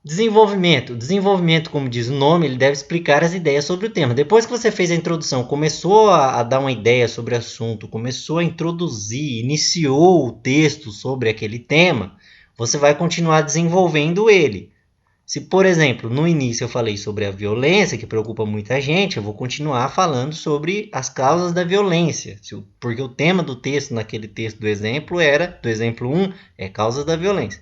Desenvolvimento. Desenvolvimento, como diz o nome, ele deve explicar as ideias sobre o tema. Depois que você fez a introdução, começou a dar uma ideia sobre o assunto, começou a introduzir, iniciou o texto sobre aquele tema, você vai continuar desenvolvendo ele. Se, por exemplo, no início eu falei sobre a violência, que preocupa muita gente, eu vou continuar falando sobre as causas da violência, porque o tema do texto, naquele texto do exemplo, do exemplo 1, é causas da violência.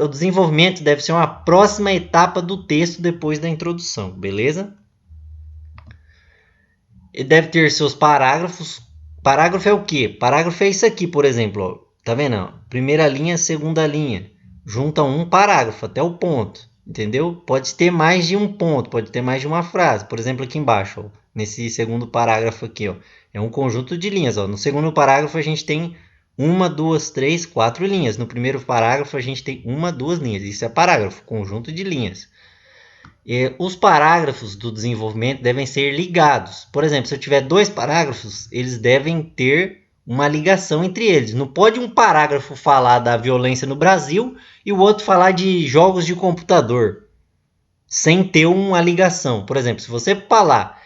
O desenvolvimento deve ser uma próxima etapa do texto depois da introdução, beleza? Ele deve ter seus parágrafos. Parágrafo é o quê? Parágrafo é isso aqui, por exemplo. Ó. Tá vendo? Primeira linha, segunda linha. Junta um parágrafo até o ponto. Entendeu? Pode ter mais de um ponto, pode ter mais de uma frase. Por exemplo, aqui embaixo, ó, nesse segundo parágrafo aqui, ó, é um conjunto de linhas. Ó. No segundo parágrafo a gente tem uma, duas, três, quatro linhas. No primeiro parágrafo a gente tem uma, duas linhas. Isso é parágrafo, conjunto de linhas. Os parágrafos do desenvolvimento devem ser ligados. Por exemplo, se eu tiver dois parágrafos, eles devem ter uma ligação entre eles. Não pode um parágrafo falar da violência no Brasil e o outro falar de jogos de computador, sem ter uma ligação. Por exemplo, se você falar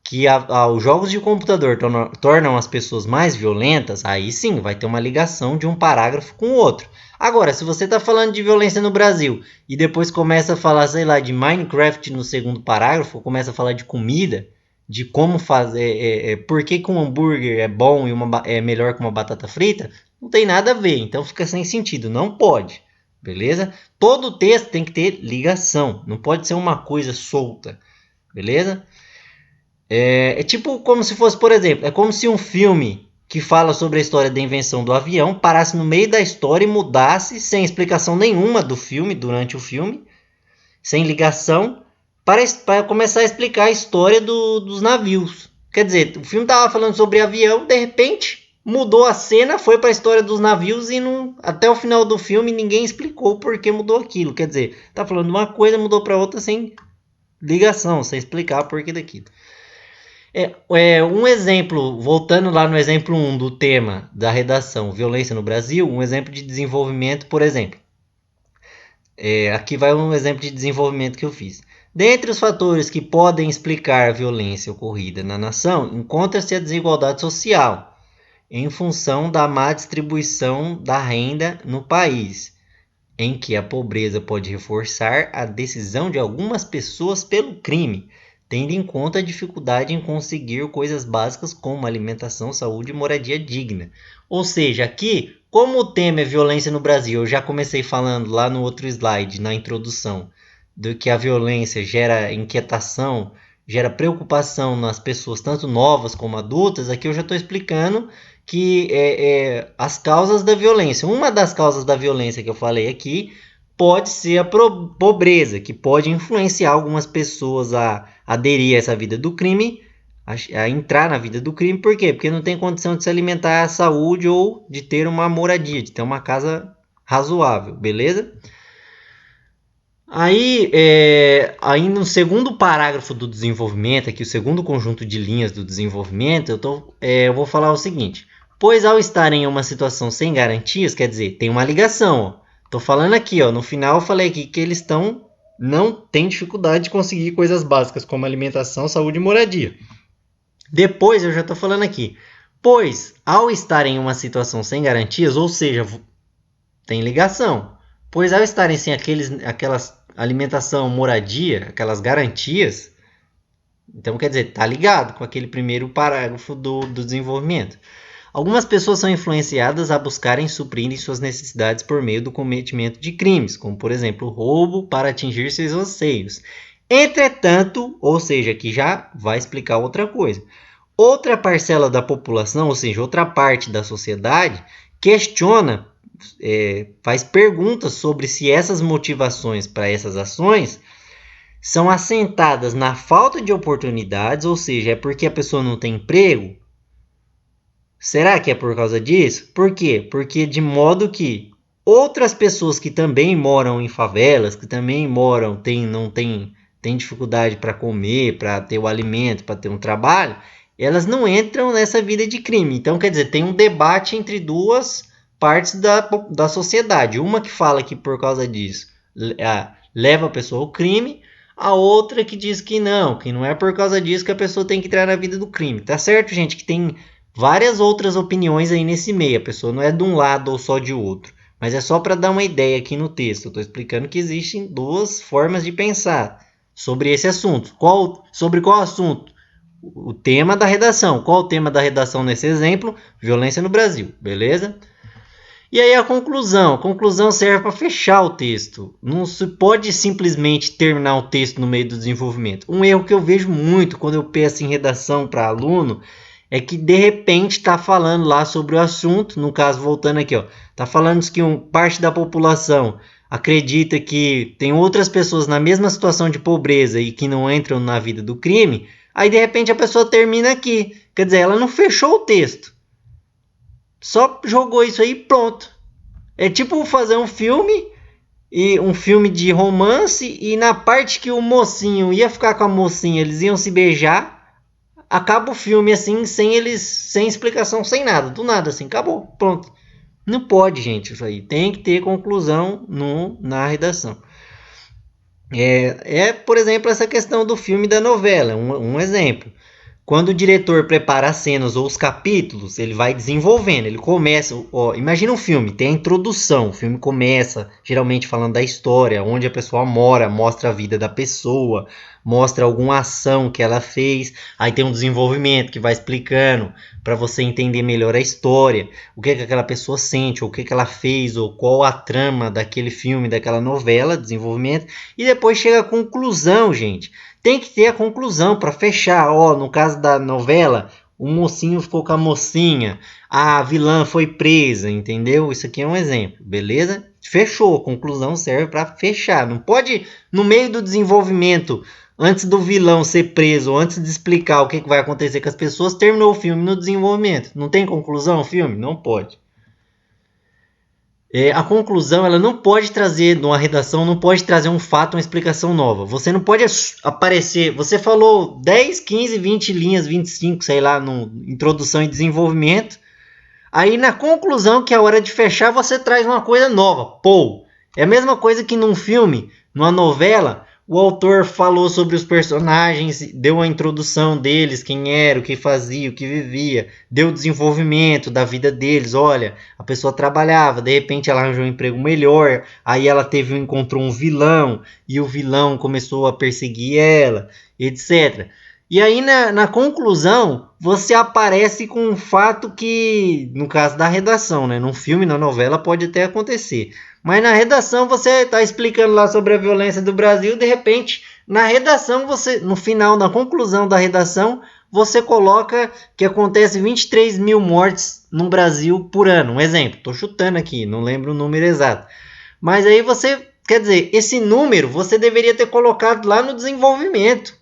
que os jogos de computador tornam as pessoas mais violentas, aí sim vai ter uma ligação de um parágrafo com o outro. Agora, se você está falando de violência no Brasil e depois começa a falar, sei lá, de Minecraft no segundo parágrafo, começa a falar de comida, de como fazer, por que um hambúrguer é bom e é melhor que uma batata frita, não tem nada a ver, então fica sem sentido, não pode, beleza? Todo texto tem que ter ligação, não pode ser uma coisa solta, beleza? É tipo como se fosse, por exemplo, é como se um filme que fala sobre a história da invenção do avião parasse no meio da história e mudasse sem explicação nenhuma do filme, durante o filme, sem ligação, para começar a explicar a história dos navios. Quer dizer, o filme estava falando sobre avião, de repente mudou a cena, foi para a história dos navios e até o final do filme ninguém explicou por que mudou aquilo. Quer dizer, tá falando de uma coisa, mudou para outra sem ligação, sem explicar por que daquilo. Um exemplo, voltando lá no exemplo 1 do tema da redação Violência no Brasil, um exemplo de desenvolvimento, por exemplo. Aqui vai um exemplo de desenvolvimento que eu fiz. Dentre os fatores que podem explicar a violência ocorrida na nação, encontra-se a desigualdade social, em função da má distribuição da renda no país, em que a pobreza pode reforçar a decisão de algumas pessoas pelo crime, tendo em conta a dificuldade em conseguir coisas básicas como alimentação, saúde e moradia digna. Ou seja, aqui, como o tema é violência no Brasil, eu já comecei falando lá no outro slide, na introdução, do que a violência gera inquietação, gera preocupação nas pessoas, tanto novas como adultas, aqui eu já estou explicando que as causas da violência. Uma das causas da violência que eu falei aqui pode ser a pobreza, que pode influenciar algumas pessoas a aderir a essa vida do crime, a entrar na vida do crime. Por quê? Porque não tem condição de se alimentar à saúde ou de ter uma moradia, de ter uma casa razoável, beleza? Aí no segundo parágrafo do desenvolvimento, aqui o segundo conjunto de linhas do desenvolvimento, eu vou falar o seguinte. Pois ao estar em uma situação sem garantias, quer dizer, tem uma ligação. Estou falando aqui, no final eu falei aqui que eles não têm dificuldade de conseguir coisas básicas como alimentação, saúde e moradia. Depois eu já estou falando aqui. Pois ao estar em uma situação sem garantias, ou seja, tem ligação. Pois ao estarem sem aquelas alimentação, moradia, aquelas garantias, então quer dizer, tá ligado com aquele primeiro parágrafo do desenvolvimento. Algumas pessoas são influenciadas a buscarem suprir suas necessidades por meio do cometimento de crimes, como por exemplo, roubo para atingir seus anseios. Entretanto, ou seja, que já vai explicar outra coisa. Outra parcela da população, ou seja, outra parte da sociedade, questiona, faz perguntas sobre se essas motivações para essas ações são assentadas na falta de oportunidades, ou seja, é porque a pessoa não tem emprego? Será que é por causa disso? Por quê? Porque de modo que outras pessoas que também moram em favelas, que também não têm dificuldade para comer, para ter o alimento, para ter um trabalho, elas não entram nessa vida de crime. Então, quer dizer, tem um debate entre duas partes da sociedade. Uma que fala que por causa disso leva a pessoa ao crime, a outra que diz que não é por causa disso que a pessoa tem que entrar na vida do crime. Tá certo, gente, que tem várias outras opiniões aí nesse meio, a pessoa não é de um lado ou só de outro, mas é só para dar uma ideia aqui no texto. Eu estou explicando que existem duas formas de pensar sobre esse assunto. Sobre qual assunto? O tema da redação. Qual o tema da redação nesse exemplo? Violência no Brasil, beleza? E aí a conclusão. A conclusão serve para fechar o texto. Não se pode simplesmente terminar o texto no meio do desenvolvimento. Um erro que eu vejo muito quando eu peço em redação para aluno é que de repente está falando lá sobre o assunto, no caso voltando aqui, está falando que parte da população acredita que tem outras pessoas na mesma situação de pobreza e que não entram na vida do crime, aí de repente a pessoa termina aqui, quer dizer, ela não fechou o texto, só jogou isso aí e pronto. É tipo fazer um filme de romance e na parte que o mocinho ia ficar com a mocinha, eles iam se beijar, acaba o filme assim, sem explicação, sem nada, do nada assim, acabou, pronto. Não pode, gente, isso aí. Tem que ter conclusão na redação. Por exemplo, essa questão do filme e da novela, um exemplo. Quando o diretor prepara as cenas ou os capítulos, ele vai desenvolvendo, ele começa, imagina um filme, tem a introdução, o filme começa geralmente falando da história, onde a pessoa mora, mostra a vida da pessoa, mostra alguma ação que ela fez, aí tem um desenvolvimento que vai explicando para você entender melhor a história, o que aquela pessoa sente, ou o que ela fez, ou qual a trama daquele filme, daquela novela, desenvolvimento, e depois chega a conclusão, gente. Tem que ter a conclusão para fechar. No caso da novela, o mocinho ficou com a mocinha, a vilã foi presa, entendeu? Isso aqui é um exemplo, beleza? Fechou, a conclusão serve para fechar. Não pode, no meio do desenvolvimento, antes do vilão ser preso, antes de explicar o que vai acontecer com as pessoas, terminou o filme no desenvolvimento. Não tem conclusão o filme? Não pode. A conclusão, ela não pode trazer, numa redação, não pode trazer um fato, uma explicação nova. Você não pode aparecer, você falou 10, 15, 20 linhas, 25, sei lá, no introdução e desenvolvimento. Aí na conclusão, que é a hora de fechar, você traz uma coisa nova. Pô, é a mesma coisa que num filme, numa novela, o autor falou sobre os personagens, deu a introdução deles, quem era, o que fazia, o que vivia, deu o desenvolvimento da vida deles. Olha, a pessoa trabalhava, de repente ela arranjou um emprego melhor, aí ela encontrou um vilão, e o vilão começou a perseguir ela, etc. E aí na conclusão, você aparece com um fato que, no caso da redação, né? Num filme, na novela, pode até acontecer. Mas na redação você está explicando lá sobre a violência do Brasil, de repente, na redação, no final, na conclusão da redação, você coloca que acontece 23 mil mortes no Brasil por ano. Um exemplo, estou chutando aqui, não lembro o número exato. Mas aí você, quer dizer, esse número você deveria ter colocado lá no desenvolvimento.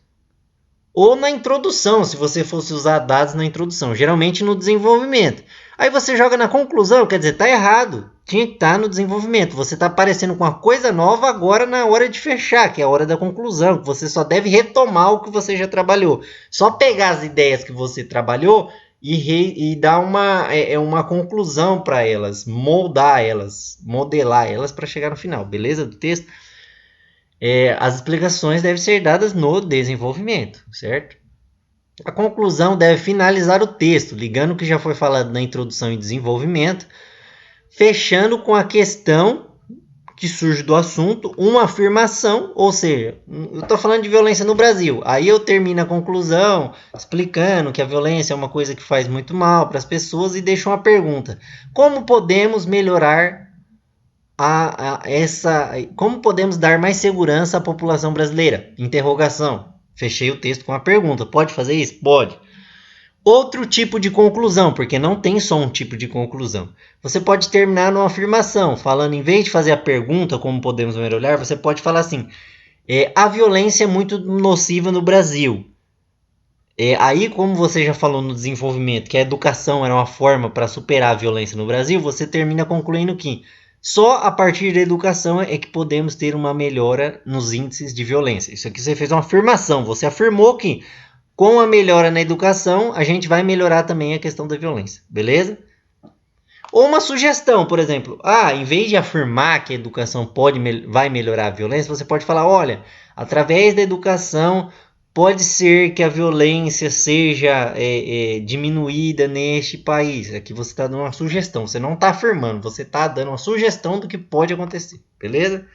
Ou na introdução, se você fosse usar dados na introdução, geralmente no desenvolvimento. Aí você joga na conclusão, quer dizer, está errado. Tinha que estar no desenvolvimento. Você está aparecendo com uma coisa nova agora na hora de fechar, que é a hora da conclusão. Você só deve retomar o que você já trabalhou. Só pegar as ideias que você trabalhou e dar uma conclusão para elas, moldar elas, modelar elas para chegar no final, beleza? Do texto. As explicações devem ser dadas no desenvolvimento, certo? A conclusão deve finalizar o texto, ligando o que já foi falado na introdução e desenvolvimento, fechando com a questão que surge do assunto, uma afirmação, ou seja, eu estou falando de violência no Brasil, aí eu termino a conclusão explicando que a violência é uma coisa que faz muito mal para as pessoas e deixo uma pergunta: como podemos melhorar como podemos dar mais segurança à população brasileira? Interrogação. Fechei o texto com a pergunta. Pode fazer isso? Pode. Outro tipo de conclusão, porque não tem só um tipo de conclusão. Você pode terminar numa afirmação, falando, em vez de fazer a pergunta, como podemos melhorar, você pode falar assim: a violência é muito nociva no Brasil. Aí, como você já falou no desenvolvimento, que a educação era uma forma para superar a violência no Brasil, você termina concluindo que só a partir da educação é que podemos ter uma melhora nos índices de violência. Isso aqui você fez uma afirmação. Você afirmou que com a melhora na educação, a gente vai melhorar também a questão da violência. Beleza? Ou uma sugestão, por exemplo, em vez de afirmar que a educação vai melhorar a violência, você pode falar, olha, através da educação pode ser que a violência seja diminuída neste país. Aqui você está dando uma sugestão, você não está afirmando, você está dando uma sugestão do que pode acontecer, beleza?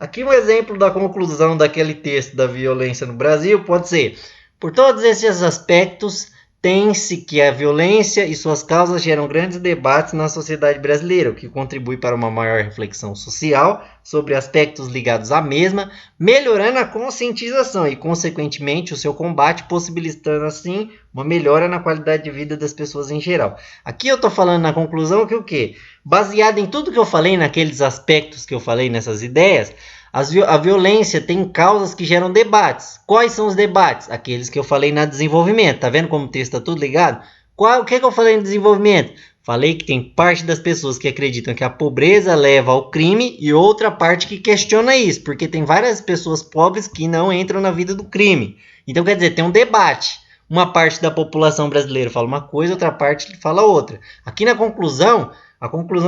Aqui um exemplo da conclusão daquele texto da violência no Brasil pode ser, por todos esses aspectos, tem-se que a violência e suas causas geram grandes debates na sociedade brasileira, o que contribui para uma maior reflexão social sobre aspectos ligados à mesma, melhorando a conscientização e, consequentemente, o seu combate, possibilitando, assim, uma melhora na qualidade de vida das pessoas em geral. Aqui eu estou falando na conclusão que o quê? Baseado em tudo que eu falei, naqueles aspectos que eu falei nessas ideias, a violência tem causas que geram debates. Quais são os debates? Aqueles que eu falei na desenvolvimento. Tá vendo como o texto está tudo ligado? O que eu falei no desenvolvimento? Falei que tem parte das pessoas que acreditam que a pobreza leva ao crime e outra parte que questiona isso, porque tem várias pessoas pobres que não entram na vida do crime. Então, quer dizer, tem um debate. Uma parte da população brasileira fala uma coisa, outra parte fala outra. Aqui na conclusão,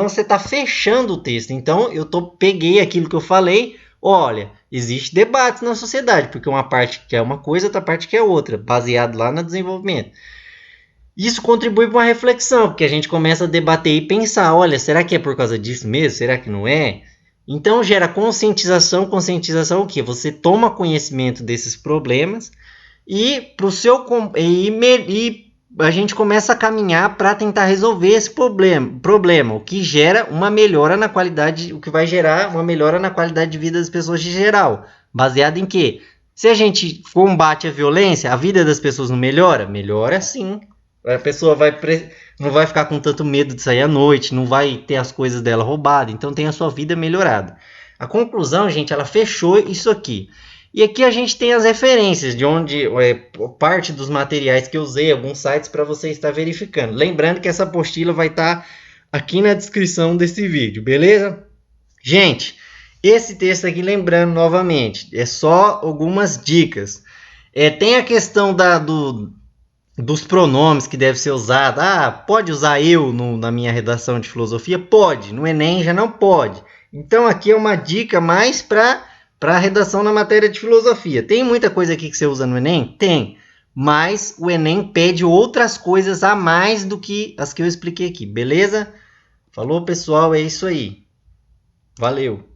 você está fechando o texto. Então, peguei aquilo que eu falei. Olha, existe debate na sociedade, porque uma parte quer uma coisa, outra parte quer outra, baseado lá no desenvolvimento. Isso contribui para uma reflexão, porque a gente começa a debater e pensar, olha, será que é por causa disso mesmo? Será que não é? Então gera conscientização. Conscientização o quê? Você toma conhecimento desses problemas e a gente começa a caminhar para tentar resolver esse problema, o que gera uma melhora na qualidade, o que vai gerar uma melhora na qualidade de vida das pessoas em geral. Baseado em quê? Se a gente combate a violência, a vida das pessoas não melhora? Melhora sim. A pessoa não vai ficar com tanto medo de sair à noite, não vai ter as coisas dela roubadas, então tem a sua vida melhorada. A conclusão, gente, ela fechou isso aqui. E aqui a gente tem as referências de onde parte dos materiais que eu usei, alguns sites para você estar verificando. Lembrando que essa apostila vai estar aqui na descrição desse vídeo, beleza? Gente, esse texto aqui, lembrando novamente, é só algumas dicas. Tem a questão dos pronomes que deve ser usado. Pode usar eu na minha redação de filosofia? Pode. No Enem já não pode. Então aqui é uma dica mais para a redação na matéria de filosofia. Tem muita coisa aqui que você usa no Enem? Tem. Mas o Enem pede outras coisas a mais do que as que eu expliquei aqui, beleza? Falou, pessoal, é isso aí. Valeu!